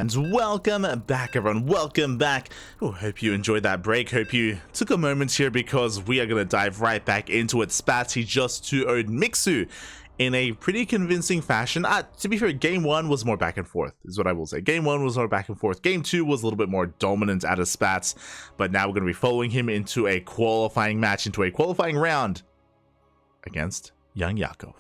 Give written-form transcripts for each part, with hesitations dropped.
And welcome back, everyone. Welcome back. Oh, hope you enjoyed that break. Hope you took a moment here because we are going to dive right back into it. Spatz, he just 2-0'd Mixu in a pretty convincing fashion. To be fair, game 1 was more back and forth, is what I will say. Game 1 was more back and forth. Game 2 was a little bit more dominant out of Spatz, but now we're going to be following him into a qualifying match, into a qualifying round against YoungYakov.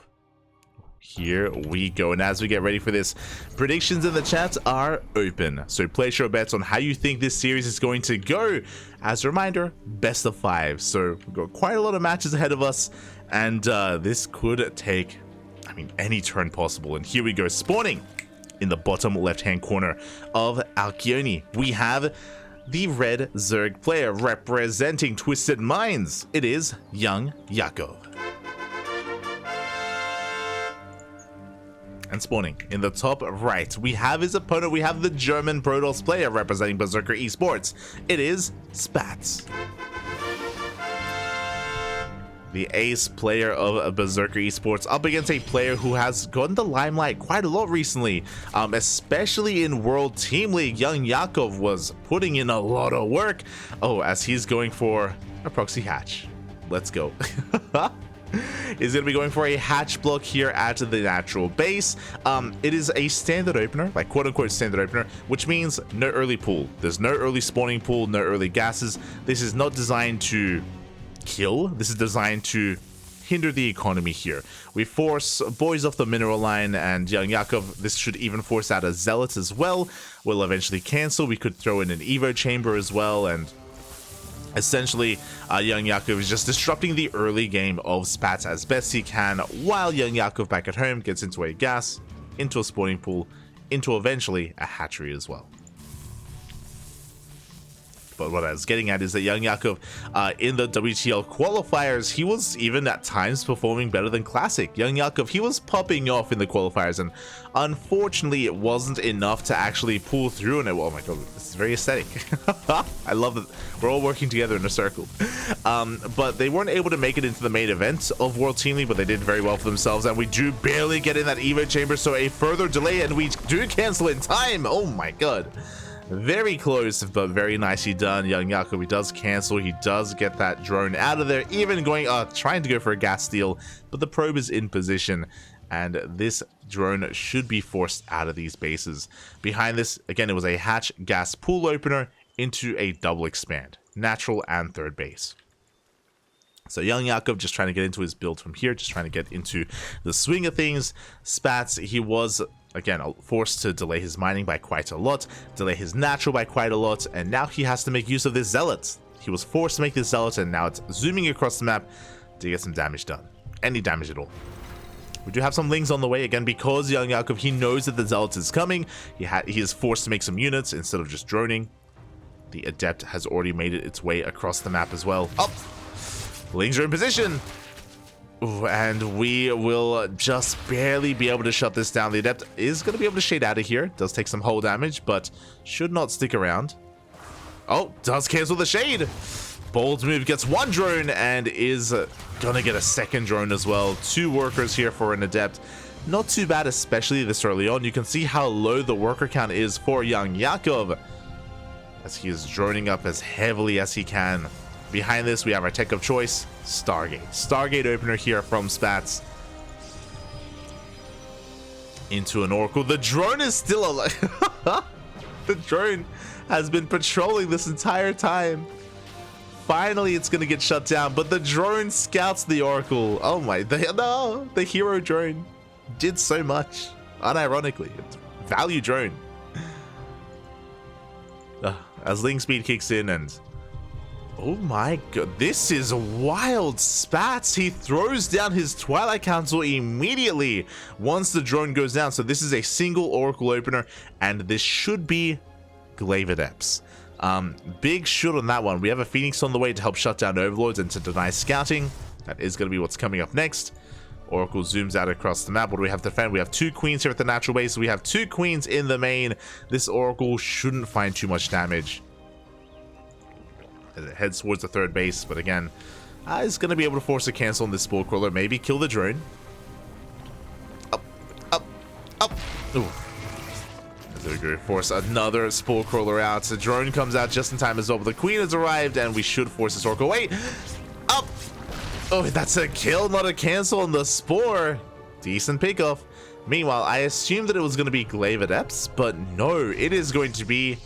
Here we go, and as we get ready for this, predictions in the chat are open, so place your bets on how you think this series is going to go. As a reminder, best of 5, so we've got quite a lot of matches ahead of us, and this could take, I mean, any turn possible. And here we go, spawning in the bottom left hand corner of Alkioni, we have the red Zerg player representing Twisted Minds. It is YoungYakov. And spawning in the top right, we have his opponent. We have the German Protoss player representing Berserker Esports. It is Spatz. The ace player of Berserker Esports up against a player who has gotten the limelight quite a lot recently, especially in World Team League. YoungYakov was putting in a lot of work. Oh, as he's going for a proxy hatch. Let's go. Is going to be going for a hatch block here at the natural base. It is a standard opener, like quote-unquote standard opener, which means no early pool. There's no early spawning pool, no early gases. This is not designed to kill. This is designed to hinder the economy here. We force boys off the mineral line, and YoungYakov, this should even force out a zealot as well. We'll eventually cancel. We could throw in an Evo chamber as well, and essentially, YoungYakov is just disrupting the early game of Spatz as best he can, while YoungYakov back at home gets into a gas, into a spawning pool, into eventually a hatchery as well. But what I was getting at is that YoungYakov, in the WTL qualifiers, he was even at times performing better than Classic. YoungYakov, he was popping off in the qualifiers, and unfortunately it wasn't enough to actually pull through. And oh my god, this is very aesthetic. I love that we're all working together in a circle. But they weren't able to make it into the main event of World Team League, but they did very well for themselves, and we do barely get in that Evo chamber, so a further delay, and we do cancel in time. Oh my god. Very close, but very nicely done. YoungYakov, he does cancel. He does get that drone out of there, even going, trying to go for a gas steal, but the probe is in position, and this drone should be forced out of these bases. Behind this, again, it was a hatch gas pool opener into a double expand, natural and third base. So YoungYakov just trying to get into his build from here, just trying to get into the swing of things. Spatz, he was, again, forced to delay his mining by quite a lot, delay his natural by quite a lot, and now he has to make use of this zealot. He was forced to make this zealot, and now it's zooming across the map to get some damage done. Any damage at all. We do have some lings on the way, again, because YoungYakov, he knows that the zealot is coming. He is forced to make some units instead of just droning. The adept has already made its way across the map as well. Up! Lings are in position! Ooh, and we will just barely be able to shut this down. The adept is going to be able to shade out of here. Does take some hull damage, but should not stick around. Oh, does cancel the shade. Bold move, gets one drone and is going to get a second drone as well. 2 workers here for an adept. Not too bad, especially this early on. You can see how low the worker count is for YoungYakov, as he is droning up as heavily as he can. Behind this, we have our tech of choice, Stargate. Stargate opener here from Spatz. Into an Oracle. The drone is still alive. The drone has been patrolling this entire time. Finally, it's going to get shut down, but the drone scouts the Oracle. Oh my, no, the hero drone did so much. Unironically, it's value drone. As Ling speed kicks in, and oh my god, this is wild. Spatz, he throws down his Twilight Council immediately once the drone goes down. So this is a single Oracle opener, and this should be Glaive Adepts. Big shoot on that one. We have a Phoenix on the way to help shut down Overlords and to deny scouting. That is going to be what's coming up next. Oracle zooms out across the map. What do we have to defend? We have 2 queens here at the natural base. We have 2 queens in the main. This Oracle shouldn't find too much damage as it heads towards the third base, but again, is going to be able to force a cancel on this Spore Crawler, maybe kill the drone. Up, up, up. Ooh. There we go. Force another Spore Crawler out. The drone comes out just in time as well, but the Queen has arrived, and we should force this Oracle. Wait! Up! Oh, that's a kill, not a cancel on the Spore. Decent pickoff. Meanwhile, I assumed that it was going to be Glaive Adepts, but no, it is going to be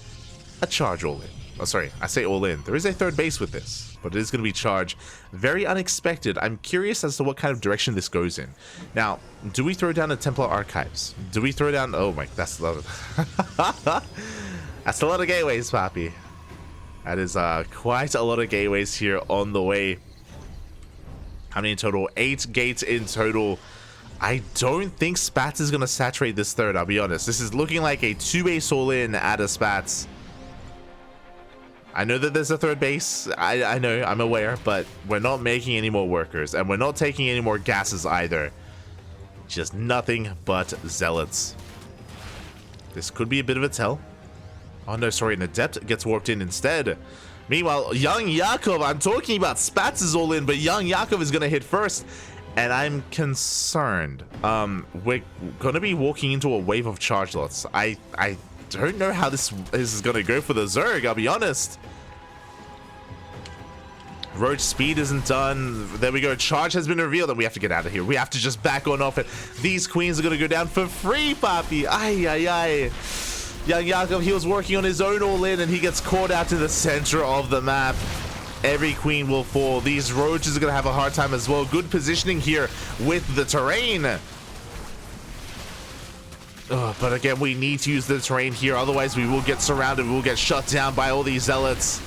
a charge all-in. Oh, sorry, I say all-in. There is a third base with this, but it is going to be charge. Very unexpected. I'm curious as to what kind of direction this goes in. Now, do we throw down the Templar Archives? Do we throw down... Oh my, that's a lot of... That's a lot of gateways, Papi. That is quite a lot of gateways here on the way. How many in total? 8 gates in total. I don't think Spatz is going to saturate this third, I'll be honest. This is looking like a 2-base all-in at a Spatz. I know that there's a third base. I know, I'm aware, but we're not making any more workers, and we're not taking any more gases either. Just nothing but zealots. This could be a bit of a tell. Oh no, sorry, an adept gets warped in instead. Meanwhile, YoungYakov, I'm talking about Spatz is all in, but YoungYakov is going to hit first. And I'm concerned. We're going to be walking into a wave of charge lots. I don't know how this is going to go for the Zerg, I'll be honest. Roach speed isn't done. There we go. Charge has been revealed, and we have to get out of here. We have to just back on off it. These queens are going to go down for free, Papi. Ay, ay, ay. YoungYakov, he was working on his own all-in, and he gets caught out to the center of the map. Every queen will fall. These roaches are going to have a hard time as well. Good positioning here with the terrain. But again, we need to use the terrain here. Otherwise, we will get surrounded. We will get shut down by all these zealots.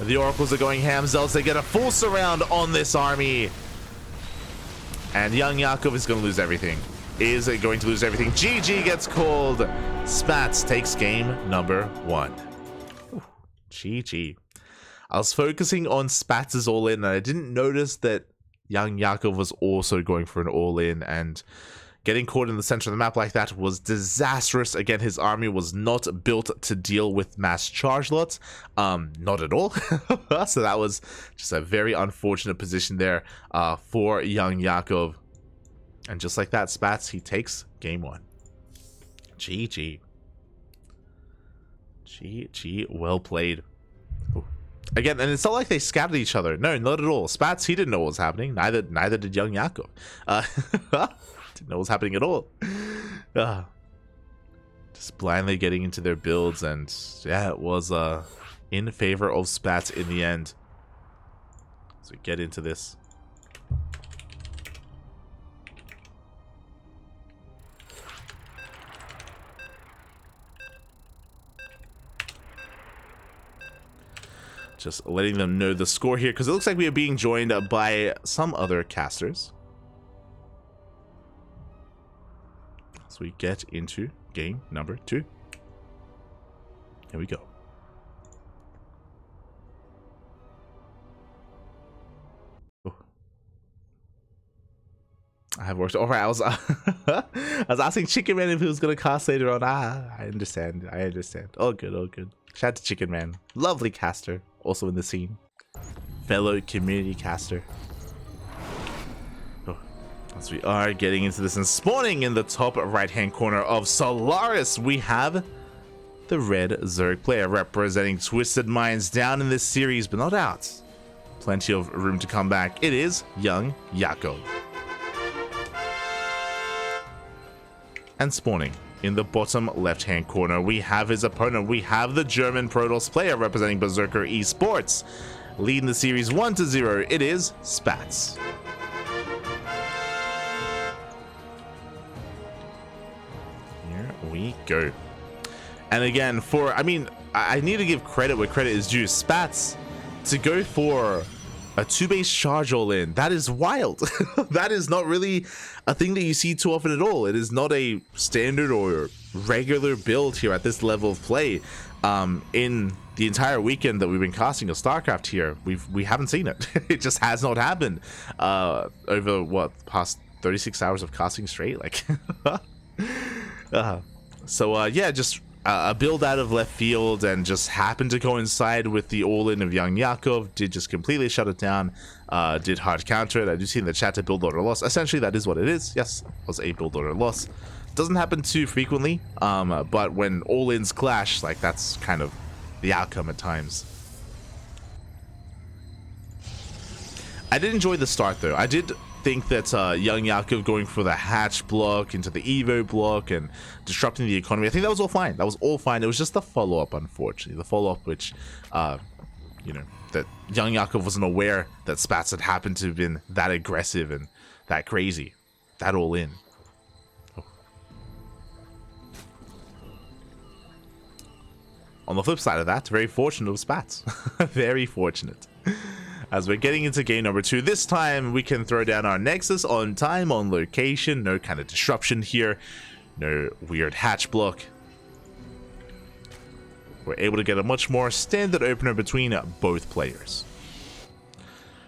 The oracles are going ham. Zealots, they get a full surround on this army. And YoungYakov is going to lose everything. Is going to lose everything. GG gets called. Spatz takes game number 1. Ooh, GG. I was focusing on Spatz's all-in, and I didn't notice that YoungYakov was also going for an all-in, and getting caught in the center of the map like that was disastrous. Again, his army was not built to deal with mass charge lots. Not at all. So that was just a very unfortunate position there for YoungYakov. And just like that, Spatz, he takes game 1. GG. GG, well played. Ooh. Again, and it's not like they scattered each other. No, not at all. Spatz, he didn't know what was happening. Neither did YoungYakov. Didn't know what was happening at all. Just blindly getting into their builds, and yeah, it was in favor of Spatz in the end. So get into this. Just letting them know the score here, because it looks like we are being joined by some other casters. So we get into game number 2. Here we go. Oh. I have worked. All right, I was asking Chicken Man if he was gonna cast later on. I understand. I understand. All good. All good. Shout out to Chicken Man, lovely caster, also in the scene, fellow community caster. Oh, as we are getting into this and spawning in the top right-hand corner of Solaris, we have the red Zerg player representing Twisted Minds down in this series, but not out. Plenty of room to come back. It is YoungYakov. And spawning in the bottom left-hand corner, we have his opponent. We have the German Protoss player representing Berserker Esports. Leading the series 1-0, it is Spatz. Here we go. And again, I need to give credit where credit is due. Spatz, to go for a 2-base charge all-in, that is wild. That is not really a thing that you see too often at all. It is not a standard or regular build here at this level of play. In the entire weekend that we've been casting of StarCraft here, we haven't seen it. It just has not happened over what, past 36 hours of casting straight, like. Yeah, just a build out of left field, and just happened to coincide with the all-in of YoungYakov. Did just completely shut it down. Did hard counter it. I do see in the chat a build order loss. Essentially, that is what it is. Yes, it was a build order loss. Doesn't happen too frequently, but when all-ins clash, like, that's kind of the outcome at times. I did enjoy the start, though. I did think that YoungYakov going for the hatch block into the Evo block and disrupting the economy, I think that was all fine. That was all fine. It was just the follow-up, unfortunately. The follow-up which, you know, that YoungYakov wasn't aware that Spatz had happened to have been that aggressive and that crazy. That all in. Oh. On the flip side of that, very fortunate of Spatz. Very fortunate. As we're getting into game number 2, this time we can throw down our Nexus on time, on location, no kind of disruption here, no weird hatch block. We're able to get a much more standard opener between both players.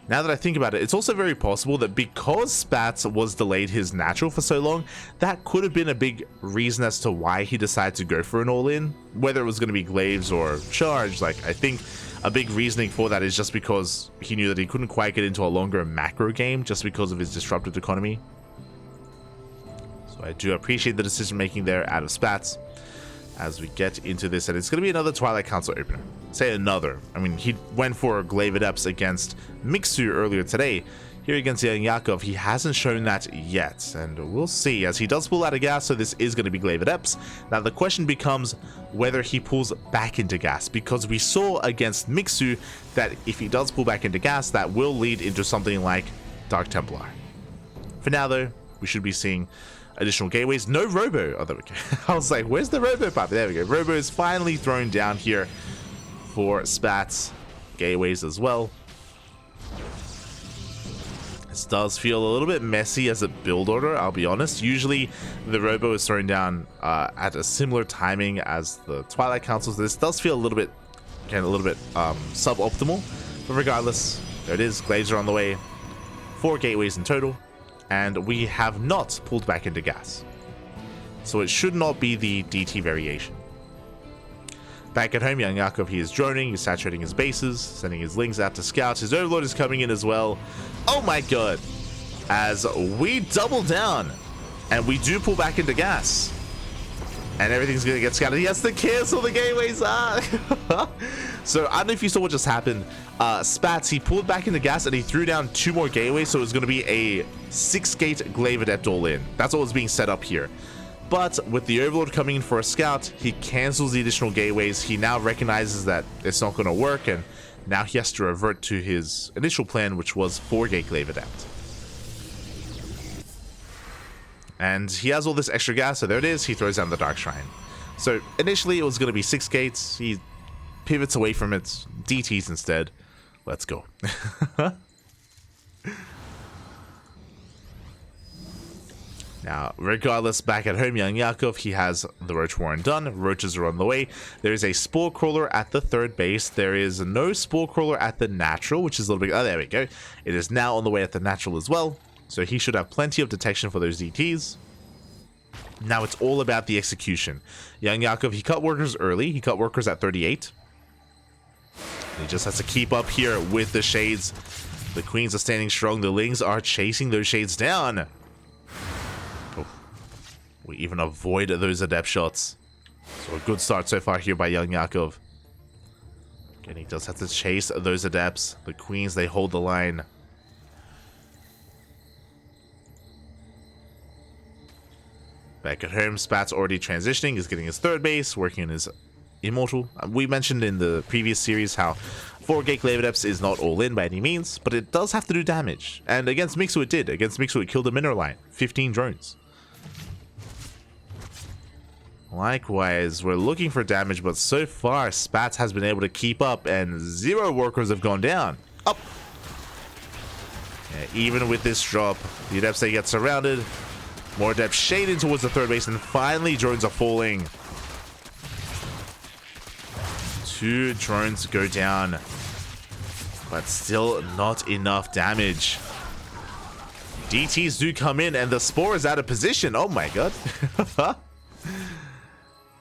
Now that I think about it, it's also very possible that because Spatz was delayed his natural for so long, that could have been a big reason as to why he decided to go for an all-in. Whether it was going to be Glaives or Charge, like, I think a big reasoning for that is just because he knew that he couldn't quite get into a longer macro game just because of his disrupted economy. So I do appreciate the decision making there out of Spatz as we get into this, and it's going to be another Twilight Council opener. Say another. I mean, he went for Glaive Adepts against Mixu earlier today. Here against YoungYakov, he hasn't shown that yet, and we'll see as he does pull out of gas, so this is going to be Glaive Adepts. Now the question becomes whether he pulls back into gas, because we saw against Mixu that if he does pull back into gas, that will lead into something like Dark Templar. For now though, we should be seeing additional gateways. No Robo. Oh, there we go. I was like, where's the Robo pipe? There we go. Robo is finally thrown down here for Spatz. Gateways as well. This does feel a little bit messy as a build order, I'll be honest. Usually the Robo is thrown down at a similar timing as the Twilight Councils. This does feel a little bit suboptimal, but regardless, there it is. Glaives are on the way. 4 gateways in total, and we have not pulled back into gas, so it should not be the DT variation. Back at home, YoungYakov, he is droning, he's saturating his bases, sending his lings out to scout. His Overlord is coming in as well. Oh my god. As we double down, and we do pull back into gas. And everything's going to get scouted. He has to cancel the gateways. So, I don't know if you saw what just happened. Spatz, he pulled back into gas, and he threw down 2 more gateways, so it was going to be a 6-gate Glaive Adept all-in. That's what was being set up here. But with the Overlord coming in for a scout, he cancels the additional gateways. He now recognizes that it's not going to work, and now he has to revert to his initial plan, which was 4-gate Glaive Adept. And he has all this extra gas, so there it is. He throws down the Dark Shrine. So initially it was going to be 6 gates. He pivots away from it, DTs instead. Let's go. Now, regardless, back at home, YoungYakov, he has the Roach Warren done. Roaches are on the way. There is a Spore Crawler at the 3rd base. There is no Spore Crawler at the natural, which is a little bit... Oh, there we go. It is now on the way at the natural as well. So he should have plenty of detection for those DTs. Now it's all about the execution. YoungYakov, he cut workers early. He cut workers at 38. He just has to keep up here with the Shades. The Queens are standing strong. The Lings are chasing those Shades down. We even avoid those Adept shots. So a good start so far here by YoungYakov. Again, he does have to chase those Adepts. The Queens, they hold the line. Back at home, Spatz already transitioning. He's getting his 3rd base, working on his Immortal. We mentioned in the previous series how 4-gate Glaive Adepts is not all in by any means, but it does have to do damage. And against Mixu it did. Against Mixu it killed the Mineral Line. 15 drones. Likewise, we're looking for damage, but so far, Spatz has been able to keep up, and 0 workers have gone down. Up! Yeah, even with this drop, the Adepts, they get surrounded. More Adepts shading towards the 3rd base, and finally, drones are falling. 2 drones go down, but still not enough damage. DTs do come in, and the Spore is out of position. Oh my god.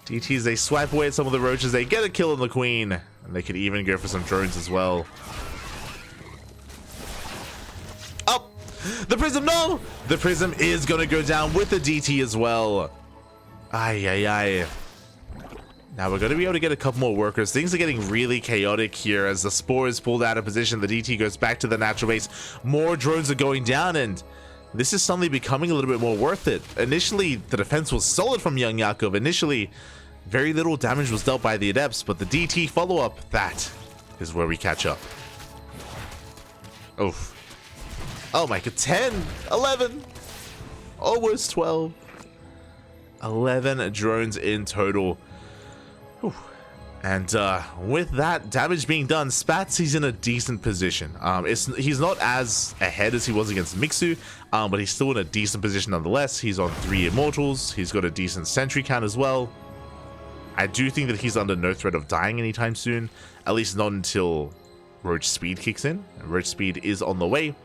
DTs, they swipe away at some of the Roaches. They get a kill on the Queen. And they could even go for some drones as well. Oh! The Prism, no! The Prism is going to go down with the DT as well. Ay, ay, ay. Now we're going to be able to get a couple more workers. Things are getting really chaotic here as the Spore is pulled out of position. The DT goes back to the natural base. More drones are going down, and this is suddenly becoming a little bit more worth it. Initially, the defense was solid from YoungYakov. Initially, very little damage was dealt by the Adepts, but the DT follow-up, that is where we catch up. Oof. Oh my god, 10, 11, almost 12. 11 drones in total. Whew. And with that damage being done, Spatz, he's in a decent position. He's not as ahead as he was against Mixu, but he's still in a decent position nonetheless. He's on 3 Immortals. He's got a decent sentry count as well. I do think that he's under no threat of dying anytime soon, at least not until Roach Speed kicks in. And Roach Speed is on the way.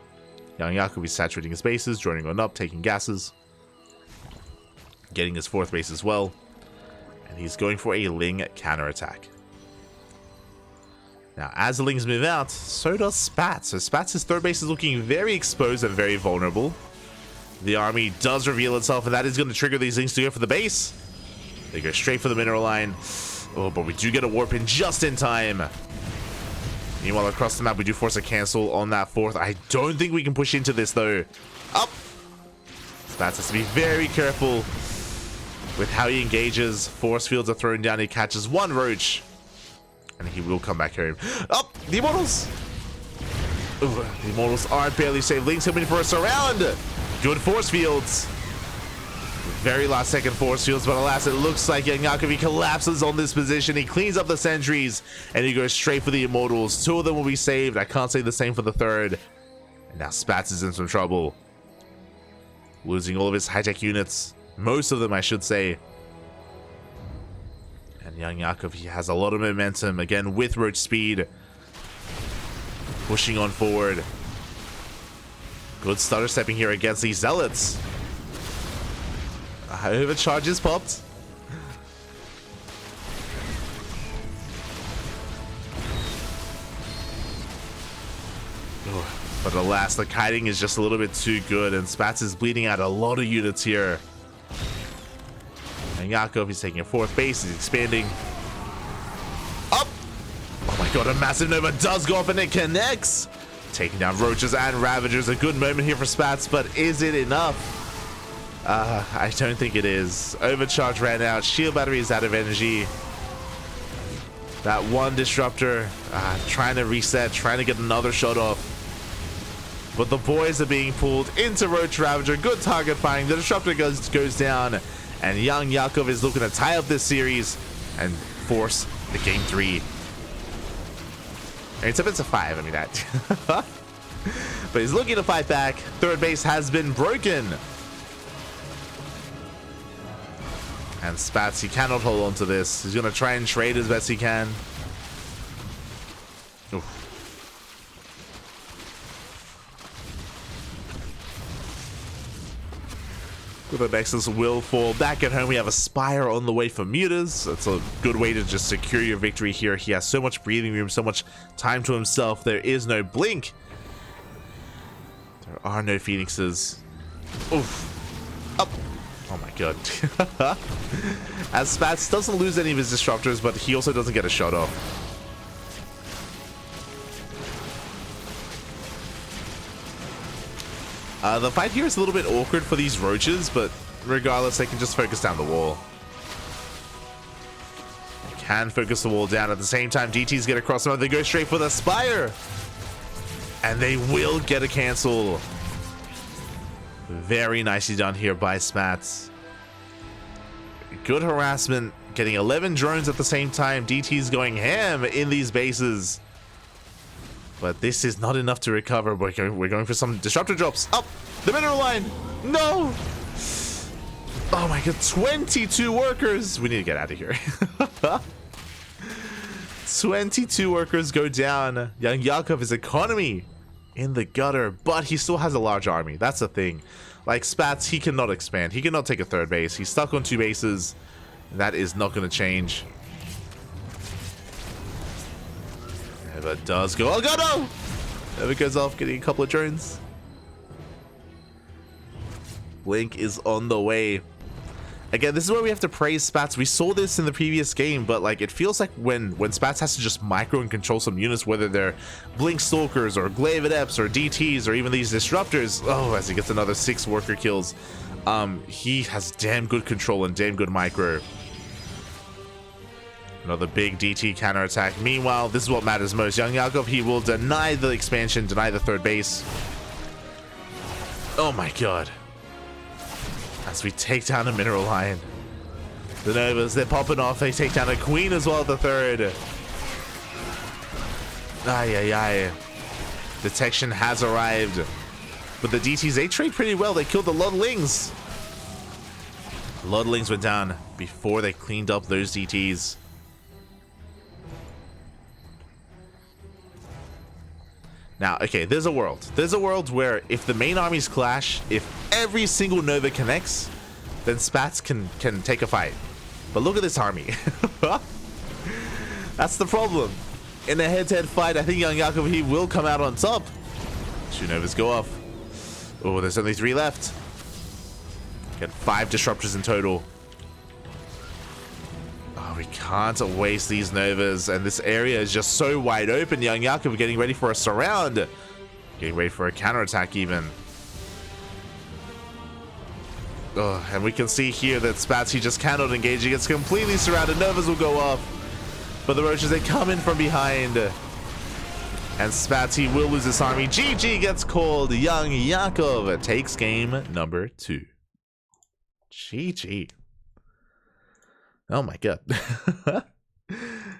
YoungYakov is saturating his bases, droning on up, taking gases, getting his 4th base as well. And he's going for a Ling counterattack. Now, as the Lings move out, so does Spatz. So Spatz's 3rd base is looking very exposed and very vulnerable. The army does reveal itself, and that is going to trigger these Lings to go for the base. They go straight for the mineral line. Oh, but we do get a warp in just in time. Meanwhile, across the map, we do force a cancel on that 4th. I don't think we can push into this, though. Up! Spatz has to be very careful with how he engages. Force fields are thrown down. He catches 1 Roach. And he will come back home. Up! The Immortals! Ooh, the Immortals are barely safe. Lings hoping for a surround. Good force fields. Very last second force fields, but alas, it looks like YoungYakov, he collapses on this position. He cleans up the sentries, and he goes straight for the Immortals. 2 of them will be saved. I can't say the same for the 3rd. And now Spatz is in some trouble. Losing all of his high-tech units. Most of them, I should say. And YoungYakov, he has a lot of momentum. Again, with Roach Speed. Pushing on forward. Good stutter stepping here against these Zealots. Overcharge is popped. But alas, the kiting is just a little bit too good, and Spatz is bleeding out a lot of units here. And YoungYakov, he's taking a 4th base, he's expanding. Up! Oh my god, a massive Nova does go off and it connects! Taking down Roaches and Ravagers, a good moment here for Spatz, but is it enough? I don't think it is. Overcharge ran out, shield battery is out of energy. That 1 disruptor, trying to reset, trying to get another shot off. But the boys are being pulled into Roach Ravager. Good target firing. The disruptor goes down. And YoungYakov is looking to tie up this series and force the game 3. It's a 5, I mean that. But he's looking to fight back. 3rd base has been broken. And Spatz, he cannot hold on to this. He's going to try and trade as best he can. Oof. The Nexus will fall back at home. We have a Spire on the way for Mutas. That's a good way to just secure your victory here. He has so much breathing room, so much time to himself. There is no blink. There are no Phoenixes. Oof. Up. Oh my god. As Spatz doesn't lose any of his disruptors, but he also doesn't get a shot off. The fight here is a little bit awkward for these Roaches, but regardless, they can just focus down the wall. They can focus the wall down. At the same time, DTs get across them. They go straight for the Spire. And they will get a cancel. Very nicely done here by Spatz. Good harassment. Getting 11 drones at the same time. DT's going ham in these bases. But this is not enough to recover. We're going for some disruptor drops. Up! The mineral line! No! Oh my god, 22 workers! We need to get out of here. 22 workers go down. YoungYakov, his economy in the gutter, but he still has a large army. That's the thing. Like Spatz, he cannot expand. He cannot take a 3rd base. He's stuck on 2 bases. That is not going to change. Never does go. Oh god, no! Never goes off, getting a couple of drones. Blink is on the way. Again, this is where we have to praise Spatz. We saw this in the previous game, but like it feels like when Spatz has to just micro and control some units, whether they're Blink Stalkers or Glaive Adepts or DTs or even these Disruptors. Oh, as he gets another 6 worker kills. He has damn good control and damn good micro. Another big DT counterattack. Meanwhile, this is what matters most. YoungYakov, he will deny the expansion, deny the third base. Oh my god. As we take down a Mineral Lion. The Novas, they're popping off. They take down a Queen as well, the third. Ay. Detection has arrived. But the DTs, they trade pretty well. They killed the Ludlings. Ludlings went down before they cleaned up those DTs. Now, okay, there's a world where if the main armies clash, if every single Nova connects, then Spatz can take a fight. But look at this army. That's the problem. In a head-to-head fight, I think YoungYakov, he will come out on top. 2 Novas go off. Oh, there's only 3 left. Get 5 disruptors in total. Oh, we can't waste these Novas, and this area is just so wide open. YoungYakov getting ready for a surround. Getting ready for a counterattack even. Oh, and we can see here that Spatz, he just cannot engage. He gets completely surrounded. Novas will go off. But the Roaches, they come in from behind. And Spatz, he will lose this army. GG gets called. YoungYakov takes game number 2. GG. Oh my god.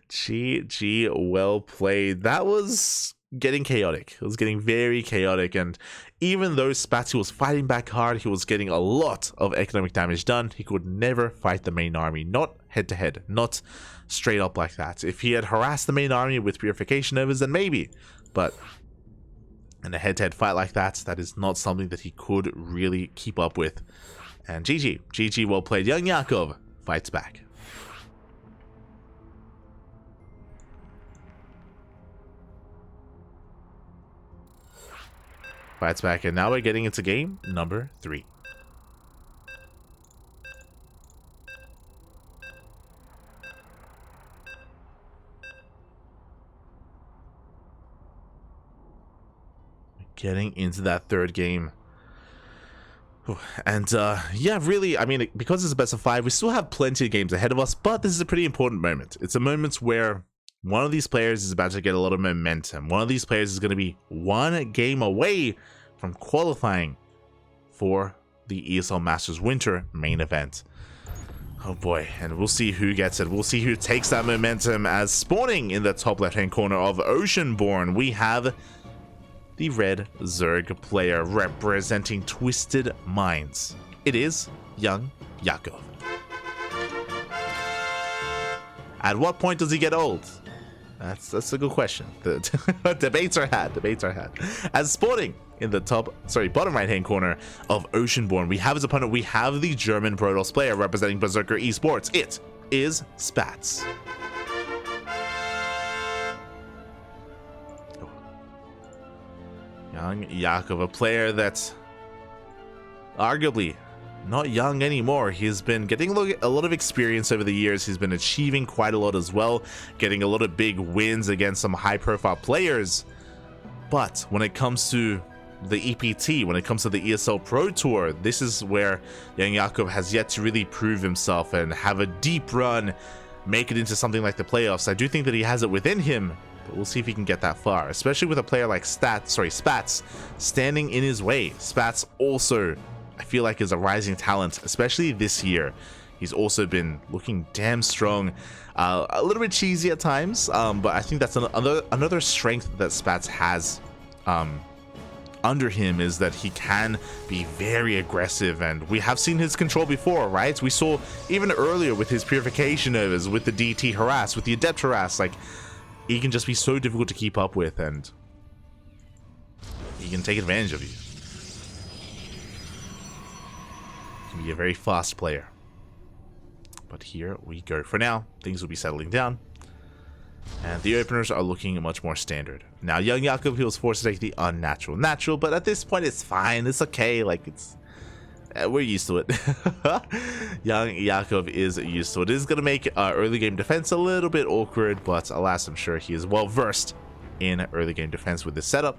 GG, well played. That was getting chaotic. It was getting very chaotic, and even though Spatz was fighting back hard, he was getting a lot of economic damage done. He could never fight the main army, not head to head, not straight up like that. If he had harassed the main army with Purification Novas, then maybe, but in a head to head fight like that, that is not something that he could really keep up with. And GG, well played. YoungYakov fights back. Fights back, and now we're getting into game number 3. Getting into that third game. And yeah, really, I mean, because it's a best of 5, we still have plenty of games ahead of us, but this is a pretty important moment. It's a moment where one of these players is about to get a lot of momentum. One of these players is going to be 1 game away from qualifying for the ESL Masters Winter main event. Oh boy, and we'll see who gets it. We'll see who takes that momentum, as spawning in the top left-hand corner of Oceanborn, we have the red Zerg player representing Twisted Minds. It is YoungYakov. At what point does he get old? That's a good question. The debates are had. As spawning in the bottom right-hand corner of Oceanborn, we have his opponent. We have the German Protoss player representing Berserker Esports. It is Spatz. YoungYakov, a player that's arguably not young anymore. He's been getting a lot of experience over the years. He's been achieving quite a lot as well, getting a lot of big wins against some high-profile players. But when it comes to the EPT, when it comes to the ESL Pro Tour, this is where YoungYakov has yet to really prove himself and have a deep run, make it into something like the playoffs. I do think that he has it within him, but we'll see if he can get that far, especially with a player like Spatz standing in his way. Spatz also, I feel like, is a rising talent, especially this year. He's also been looking damn strong, a little bit cheesy at times, but I think that's another strength that Spatz has under him, is that he can be very aggressive, and we have seen his control before, right? We saw even earlier with his Purification Novas, with the DT harass, with the Adept harass, like, he can just be so difficult to keep up with, and he can take advantage of you. He can be a very fast player. But here we go. For now, things will be settling down, and the openers are looking much more standard. Now, YoungYakov, he was forced to take the unnatural natural, but at this point it's fine, it's okay. Like, We're used to it. YoungYakov is used to it. It is going to make early game defense a little bit awkward, but alas, I'm sure he is well versed in early game defense with this setup.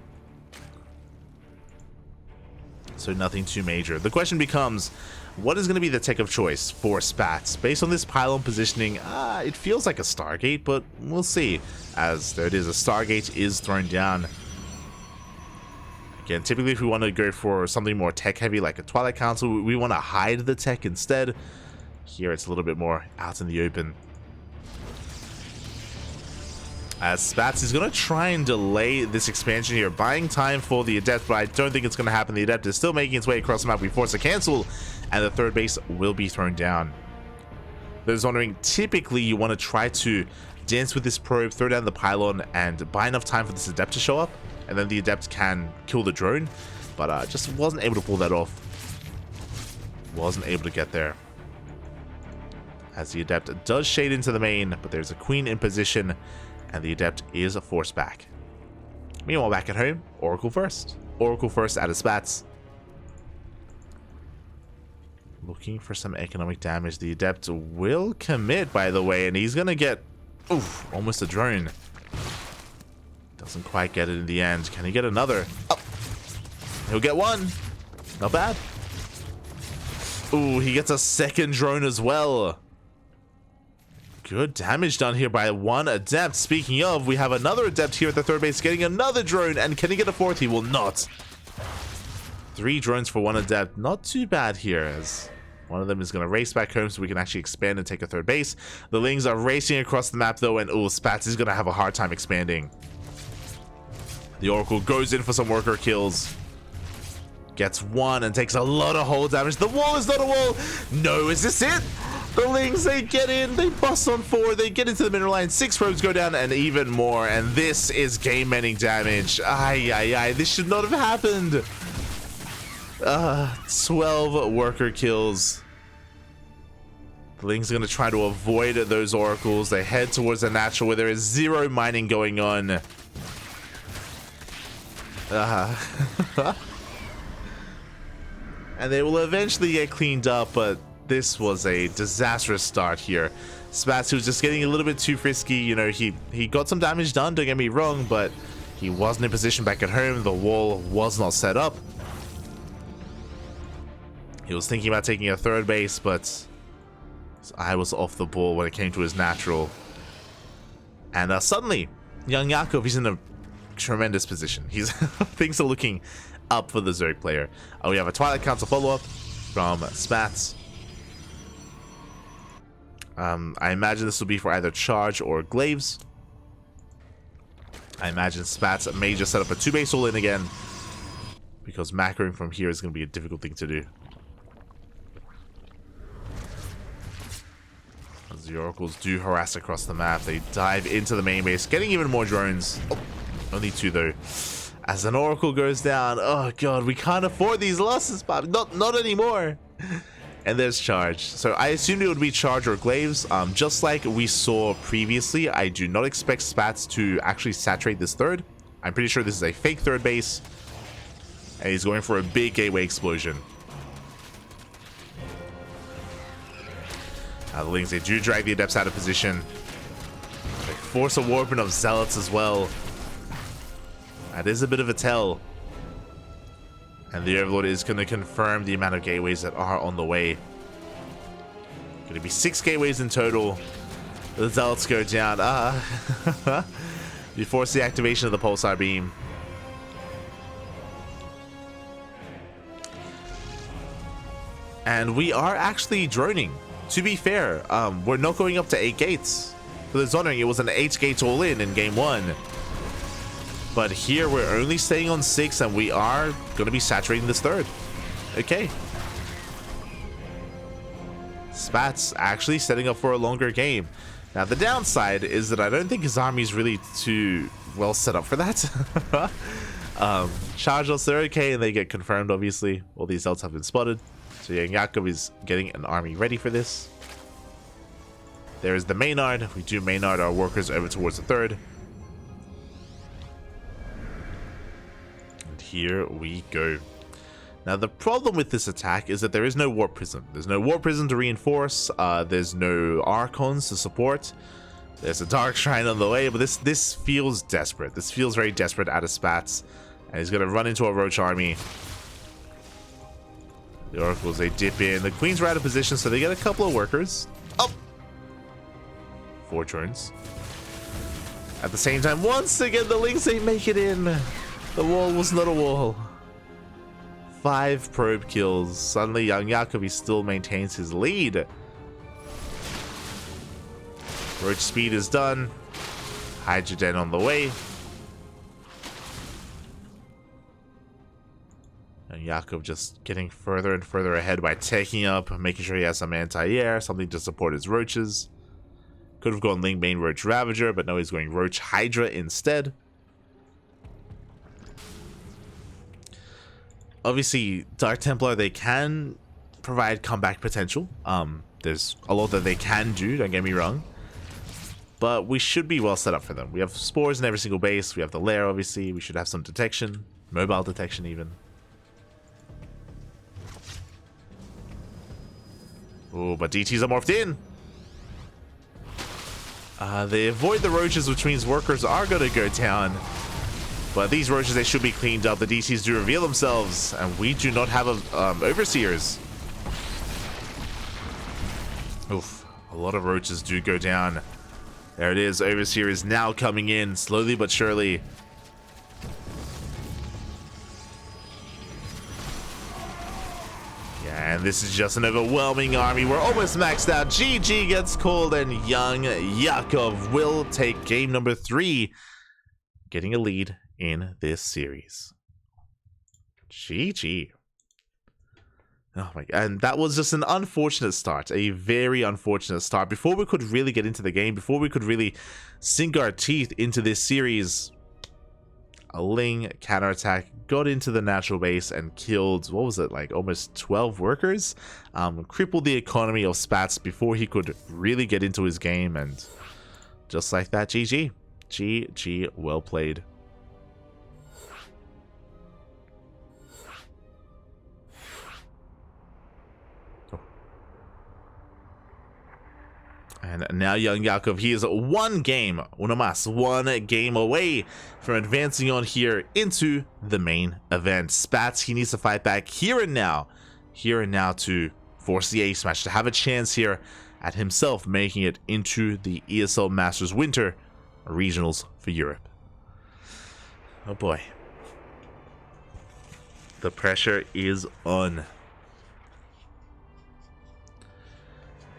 So nothing too major. The question becomes, what is going to be the tech of choice for Spatz? Based on this pylon positioning, it feels like a Stargate, but we'll see. As there it is, a Stargate is thrown down. Again, typically if we want to go for something more tech heavy like a Twilight Council, we want to hide the tech instead. Here it's a little bit more out in the open. As Spatz is going to try and delay this expansion here, buying time for the Adept, but I don't think it's going to happen. The Adept is still making its way across the map. We force a cancel, and the third base will be thrown down. Those wondering, typically you want to try to dance with this probe, throw down the pylon, and buy enough time for this Adept to show up, and then the Adept can kill the drone, but just wasn't able to pull that off. Wasn't able to get there. As the Adept does shade into the main, but there's a Queen in position, and the Adept is forced back. Meanwhile, back at home, Oracle first. Oracle first out of Spatz. Looking for some economic damage. The Adept will commit, by the way, and he's going to get, oof, almost a drone. Doesn't quite get it in the end. Can he get another? Oh, he'll get one. Not bad. Ooh, he gets a second drone as well. Good damage done here by one Adept. Speaking of, we have another Adept here at the third base getting another drone, and can he get a fourth? He will not. 3 drones for one Adept. Not too bad here, as one of them is going to race back home so we can actually expand and take a third base. The Lings are racing across the map though, and Spatz is going to have a hard time expanding. The Oracle goes in for some worker kills. Gets one and takes a lot of hull damage. The wall is not a wall. No, is this it? The Lings, they get in, they bust on 4, they get into the mineral line, 6 probes go down, and even more. And this is game-ending damage. Ay, this should not have happened. 12 worker kills. The Lings are going to try to avoid those oracles. They head towards the natural where there is 0 mining going on. And they will eventually get cleaned up, but this was a disastrous start here. Spatz was just getting a little bit too frisky. You know, he got some damage done, don't get me wrong, but he wasn't in position back at home. The wall was not set up. He was thinking about taking a third base, but his eye was off the ball when it came to his natural. And suddenly, YoungYakov is in a tremendous position. Things are looking up for the Zerg player. We have a Twilight Council follow-up from Spatz. I imagine this will be for either charge or glaives. I imagine Spatz may just set up a 2-base all-in again, because macroing from here is going to be a difficult thing to do. As the Oracles do harass across the map, they dive into the main base, getting even more drones. Oh, only 2 though. As an Oracle goes down, oh god, we can't afford these losses, Bob. Not anymore. And there's charge. So I assumed it would be charge or glaives. Just like we saw previously, I do not expect Spatz to actually saturate this third. I'm pretty sure this is a fake third base. And he's going for a big gateway explosion. The Lings, they do drag the Adepts out of position. They force a warping of Zealots as well. That is a bit of a tell. And the Overlord is going to confirm the amount of gateways that are on the way. Going to be 6 gateways in total. The Zealots go down. You force the activation of the Pulsar Beam. And we are actually droning. To be fair, we're not going up to 8 gates. For those wondering, it was an 8 gates all in game 1. But here we're only staying on 6, and we are going to be saturating this third. Okay. Spatz actually setting up for a longer game. Now the downside is that I don't think his army is really too well set up for that. Charge us, they're okay, and they get confirmed obviously. All these Zealots have been spotted. So YoungYakov is getting an army ready for this. There is the Maynard. We do Maynard our workers over towards the third. Here we go. Now, the problem with this attack is that there is no Warp Prism. There's no Warp Prism to reinforce. There's no Archons to support. There's a Dark Shrine on the way, but this feels desperate. This feels very desperate out of Spatz. And he's going to run into a Roach army. The Oracles, they dip in. The Queens are out of position, so they get a couple of workers. Oh! 4 turns. At the same time, once again, the Lynx ain't make it in. The wall was not a wall. 5 probe kills. Suddenly, YoungYakov, he still maintains his lead. Roach speed is done. Hydrogen on the way. YoungYakov just getting further and further ahead by taking up, making sure he has some anti-air, something to support his roaches. Could have gone Ling Bane Roach Ravager, but no, he's going Roach Hydra instead. Obviously, Dark Templar, they can provide comeback potential. There's a lot that they can do, don't get me wrong. But we should be well set up for them. We have spores in every single base. We have the lair, obviously. We should have some detection. Mobile detection, even. Oh, but DTs are morphed in. They avoid the roaches, which means workers are going to go down. But these roaches, they should be cleaned up. The DTs do reveal themselves, and we do not have overseers. Oof, a lot of roaches do go down. There it is. Overseer is now coming in, slowly but surely. Yeah, and this is just an overwhelming army. We're almost maxed out. GG gets called, and YoungYakov will take game number 3, getting a lead in this series. GG. Oh my god, and that was just an unfortunate start, a very unfortunate start. Before we could really get into the game, before we could really sink our teeth into this series, a Ling counterattack got into the natural base and killed, what was it, like almost 12 workers? Crippled the economy of Spatz before he could really get into his game, and just like that, GG. GG, well played. And now YoungYakov, he is one game away from advancing on here into the main event. Spatz, he needs to fight back here and now to force the ace match, to have a chance here at himself making it into the ESL Masters Winter Regionals for Europe. Oh boy. The pressure is on.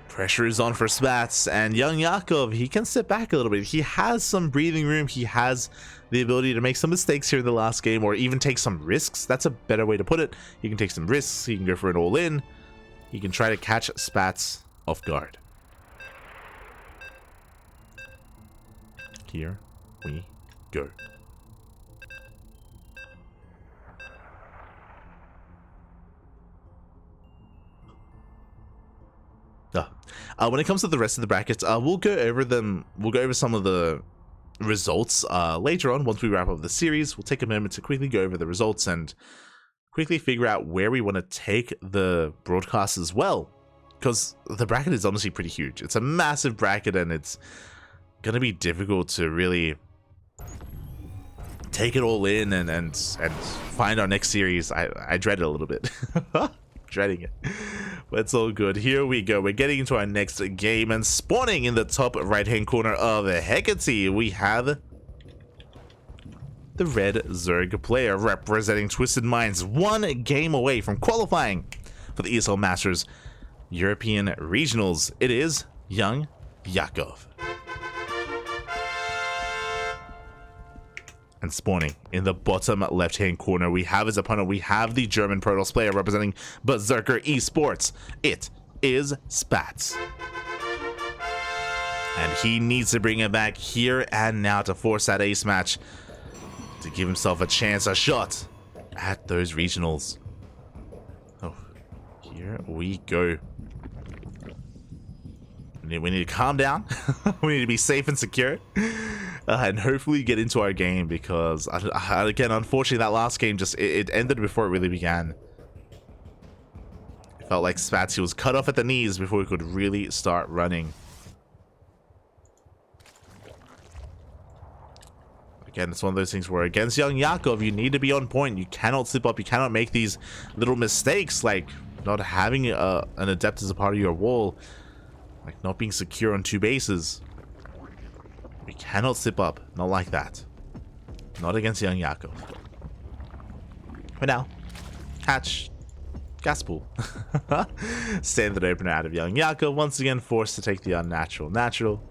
Pressure is on for Spatz, and YoungYakov, he can sit back a little bit. He has some breathing room. He has the ability to make some mistakes here in the last game, or even take some risks. That's a better way to put it. He can take some risks. He can go for an all-in. He can try to catch Spatz off guard. Here we go. When it comes to the rest of the brackets, we'll go over them. We'll go over some of the results later on. Once we wrap up the series, we'll take a moment to quickly go over the results and quickly figure out where we want to take the broadcast as well, because the bracket is honestly pretty huge. It's a massive bracket, and it's going to be difficult to really take it all in and find our next series. I dread it a little bit. Dreading it, but it's all good. Here we go. We're getting into our next game, and spawning in the top right hand corner of Hecate, we have the red Zerg player representing Twisted Minds, one game away from qualifying for the ESL Masters European Regionals. It is YoungYakov. And spawning in the bottom left-hand corner, we have his opponent. We have the German Protoss player representing Berserker Esports. It is Spatz. And he needs to bring it back here and now to force that ace match, to give himself a chance, a shot at those regionals. Oh, here we go. We need to calm down. We need to be safe and secure. And hopefully get into our game, because again, unfortunately, that last game just it ended before it really began. Felt like Spatz was cut off at the knees before we could really start running. Again, it's one of those things where against YoungYakov, you need to be on point. You cannot slip up. You cannot make these little mistakes, like not having an adept as a part of your wall, like not being secure on 2 bases. We cannot slip up. Not like that. Not against YoungYakov. For now, hatch, gas pool. Standard opener out of YoungYakov, once again forced to take the unnatural natural.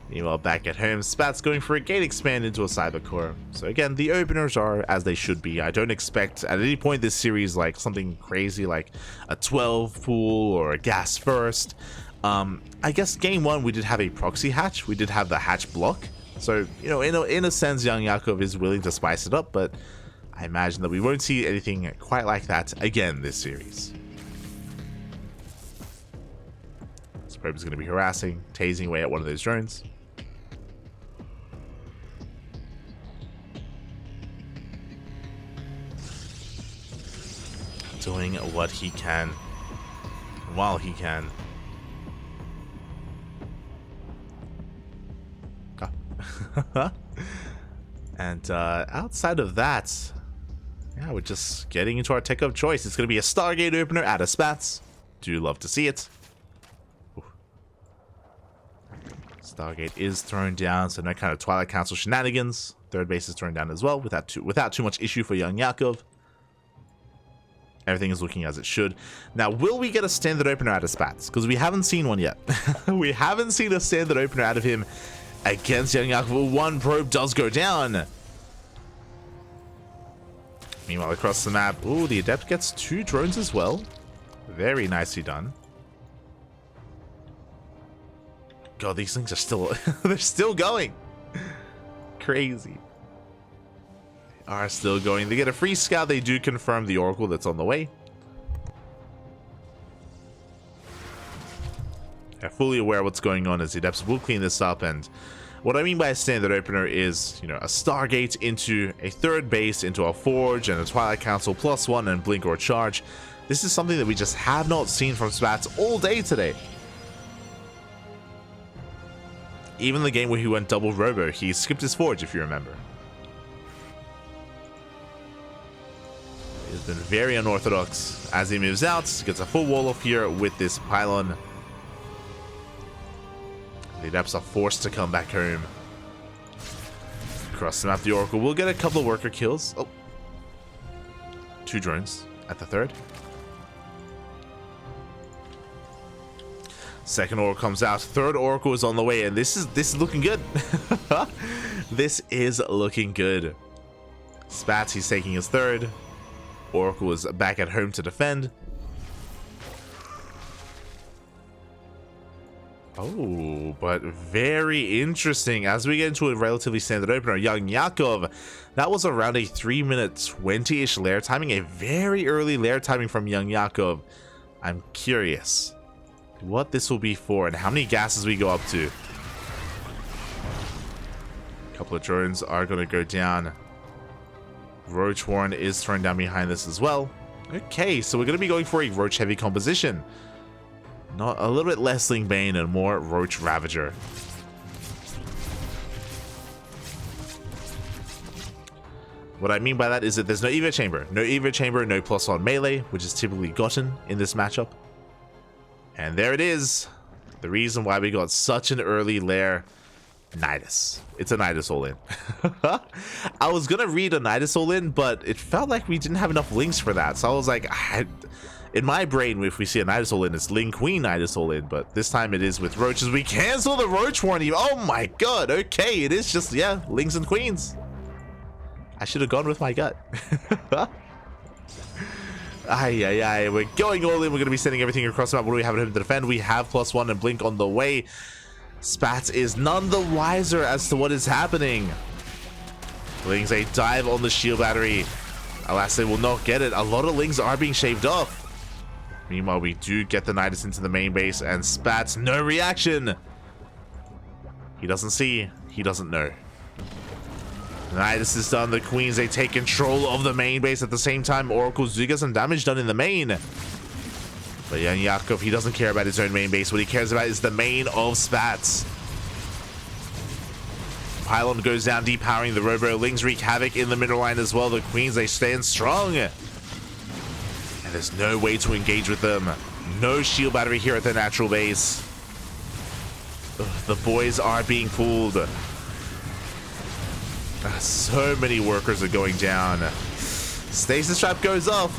Meanwhile, back at home, Spatz going for a gate expand into a cyber core. So again, the openers are as they should be. I don't expect at any point this series like something crazy like a 12 pool or a gas first. I guess game 1 we did have a proxy hatch. We did have the hatch block. So, you know, in a sense, YoungYakov is willing to spice it up, but I imagine that we won't see anything quite like that again this series. This probe is going to be harassing, tasing away at one of those drones. Doing what he can while he can. And outside of that, yeah, we're just getting into our tech of choice. It's going to be a Stargate opener out of Spatz. Do love to see it. Ooh. Stargate is thrown down, so no kind of Twilight Council shenanigans. Third base is thrown down as well without too much issue for YoungYakov. Everything is looking as it should. Now, will we get a standard opener out of Spatz? Because we haven't seen one yet. We haven't seen a standard opener out of him against YoungYakov. One probe does go down. Meanwhile, across the map, ooh, the Adept gets 2 drones as well. Very nicely done. God, these things are still, they're still going. Crazy. They are still going. They get a free scout. They do confirm the Oracle that's on the way. They're fully aware of what's going on as the Adepts will clean this up. And what I mean by a standard opener is, you know, a Stargate into a third base, into a Forge and a Twilight Council +1 and Blink or Charge. This is something that we just have not seen from Spatz all day today. Even the game where he went double Robo, he skipped his Forge, if you remember. He's been very unorthodox as he moves out. Gets a full wall off here with this pylon. The Adepts are forced to come back home. Across the map, the Oracle will get a couple of worker kills. Oh. 2 drones at the third. Second Oracle comes out. Third Oracle is on the way, and this is looking good. This is looking good. Spatz, he's taking his third. Oracle is back at home to defend. Oh, but very interesting. As we get into a relatively standard opener, YoungYakov, that was around a 3-minute 20-ish lair timing, a very early lair timing from YoungYakov. I'm curious what this will be for and how many gases we go up to. A couple of drones are going to go down. Roach Warren is thrown down behind this as well. Okay, so we're going to be going for a Roach heavy composition. Not a little bit less Ling Bane and more Roach Ravager. What I mean by that is that there's no Evo Chamber. No Evo Chamber, no +1 melee, which is typically gotten in this matchup. And there it is. The reason why we got such an early lair. Nidus. It's a Nidus all-in. I was gonna read a Nidus all-in, but it felt like we didn't have enough links for that. So I was like, in my brain, if we see a Nidus all-in, it's Ling Queen Nidus all-in. But this time it is with Roaches. We cancel the Roach warning. Oh my god. Okay, it is just, yeah, Lings and Queens. I should have gone with my gut. Aye. We're going all in. We're going to be sending everything across the map. What do we have at home to defend? We have +1 and Blink on the way. Spatz is none the wiser as to what is happening. Lings a dive on the shield battery. Alas, they will not get it. A lot of Lings are being shaved off. Meanwhile, we do get the Nidus into the main base, and Spatz, no reaction. He doesn't see. He doesn't know. Nidus is done. The Queens, they take control of the main base at the same time. Oracles do get some damage done in the main. But YoungYakov, he doesn't care about his own main base. What he cares about is the main of Spatz. Pylon goes down, depowering the Robo. Lings wreak havoc in the middle line as well. The Queens, they stand strong. And there's no way to engage with them. No shield battery here at the natural base. Ugh, the boys are being fooled. So many workers are going down. Stasis trap goes off.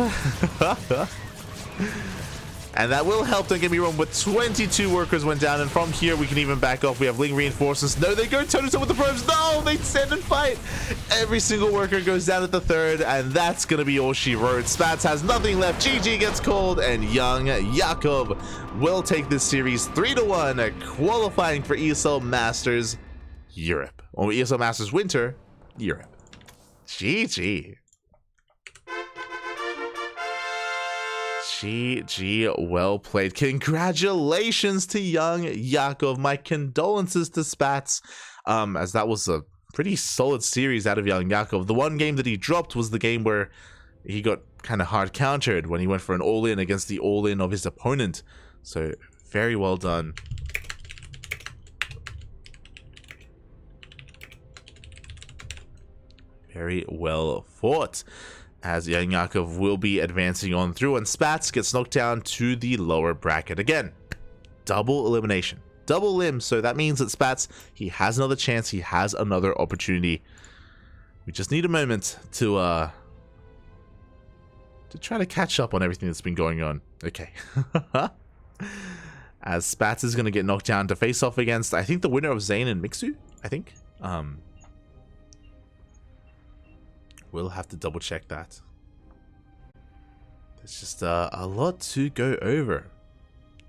And that will help, don't get me wrong, but 22 workers went down, and from here we can even back off. We have Ling reinforcements. No, they go toe-to-toe with the probes. No, they stand and fight. Every single worker goes down at the third, and that's going to be all she wrote. Spatz has nothing left. GG gets called, and YoungYakov will take this series 3-1, qualifying for ESL Masters Europe. Or ESL Masters Winter Europe. GG. GG, well played. Congratulations to YoungYakov. My condolences to Spatz, as that was a pretty solid series out of YoungYakov. The one game that he dropped was the game where he got kind of hard countered when he went for an all-in against the all-in of his opponent. So, very well done. Very well fought, as YoungYakov will be advancing on through, and Spatz gets knocked down to the lower bracket again. Double elimination, double limb. So that means that Spatz, he has another chance, he has another opportunity. We just need a moment to try to catch up on everything that's been going on. Okay. As Spatz is going to get knocked down to face off against, I think, the winner of Zane and Mixu, I think. We'll have to double check that. There's just a lot to go over.